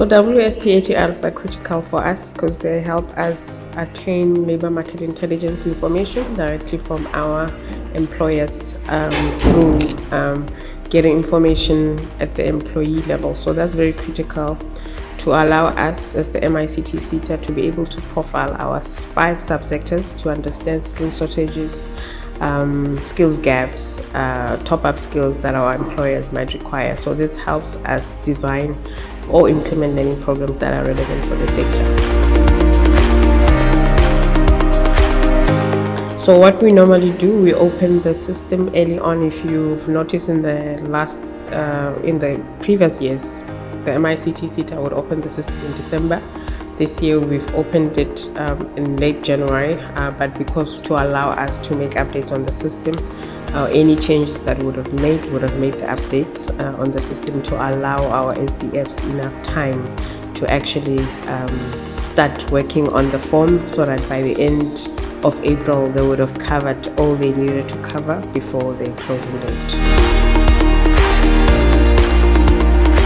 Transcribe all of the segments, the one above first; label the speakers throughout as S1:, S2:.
S1: So WSP ATRs are critical for us because they help us attain labor market intelligence information directly from our employers through getting information at the employee level. So that's very critical to allow us as the MICT SETA to be able to profile our 5 subsectors to understand skill shortages, skills gaps, top-up skills that our employers might require. So this helps us design or implement learning programs that are relevant for the sector. So what we normally do, we open the system early on. If you've noticed in the previous years, the MICT SETA would open the system in December. This year we've opened it in late January, but because to allow us to make updates on the system, any changes that would have made the updates on the system to allow our SDFs enough time to actually start working on the form, so that by the end of April they would have covered all they needed to cover before the closing date.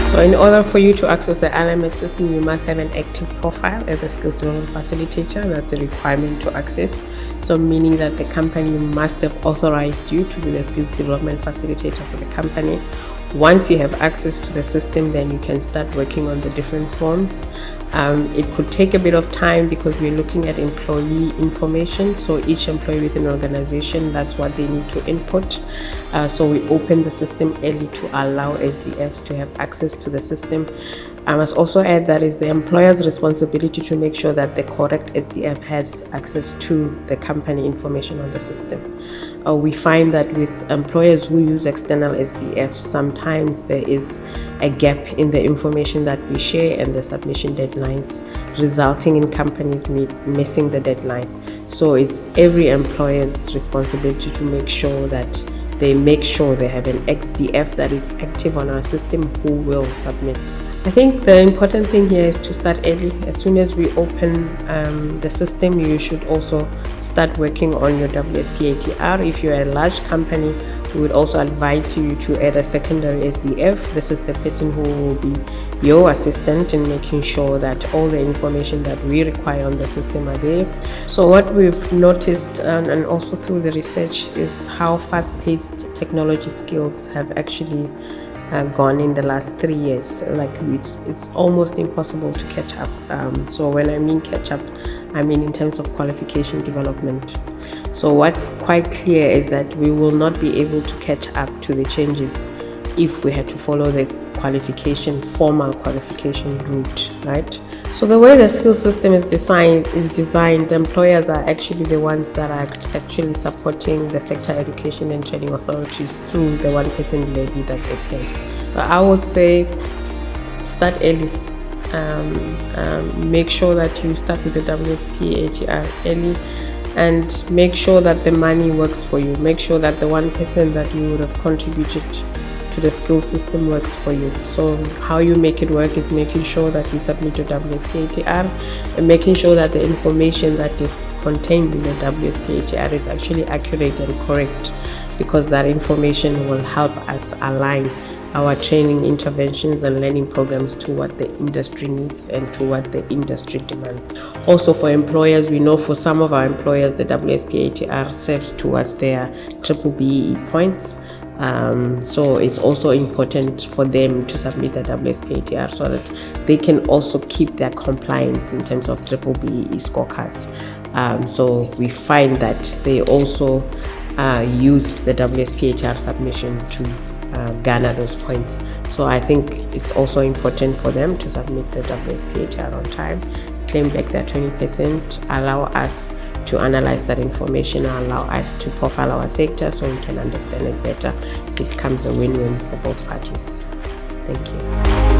S1: So in order for you to access the LMS system, you must have an active profile as a Skills Development Facilitator. That's a requirement to access. So meaning that the company must have authorized you to be the Skills Development Facilitator for the company. Once you have access to the system, then you can start working on the different forms. It could take a bit of time because we're looking at employee information. So each employee within an organization, that's what they need to input. So we open the system early to allow SDFs to have access to the system. I must also add that it's the employer's responsibility to make sure that the correct SDF has access to the company information on the system. We find that with employers who use external SDFs, sometimes there is a gap in the information that we share and the submission deadlines, resulting in companies missing the deadline. So it's every employer's responsibility to make sure that they have an XDF that is active on our system who will submit. I think the important thing here is to start early. As soon as we open the system, you should also start working on your WSP ATR. If you're a large company, we would also advise you to add a secondary SDF. This is the person who will be your assistant in making sure that all the information that we require on the system are there. So what we've noticed and also through the research is how fast-paced technology skills have actually gone in the last 3 years. Like it's almost impossible to catch up. So when I mean catch up, I mean in terms of qualification development. So what's quite clear is that we will not be able to catch up to the changes if we had to follow the formal qualification route, right? So the way the skills system is designed, employers are actually the ones that are actually supporting the sector education and training authorities through the 1% levy that they pay. So I would say start early. Make sure that you start with the WSP ATR early, and make sure that the money works for you. Make sure that the 1% that you would have contributed to the skill system works for you. So how you make it work is making sure that you submit your WSP ATR and making sure that the information that is contained in the WSP ATR is actually accurate and correct, because that information will help us align our training interventions and learning programs to what the industry needs and to what the industry demands. Also for employers, we know for some of our employers the WSP ATR serves towards their BBBE points. So it's also important for them to submit the WSP ATR so that they can also keep their compliance in terms of BBBE scorecards. So we find that they also use the WSP ATR submission to garner those points. So I think it's also important for them to submit the WSP ATR on time, claim back that 20%, allow us to analyze that information, allow us to profile our sector so we can understand it better. It becomes a win-win for both parties. Thank you.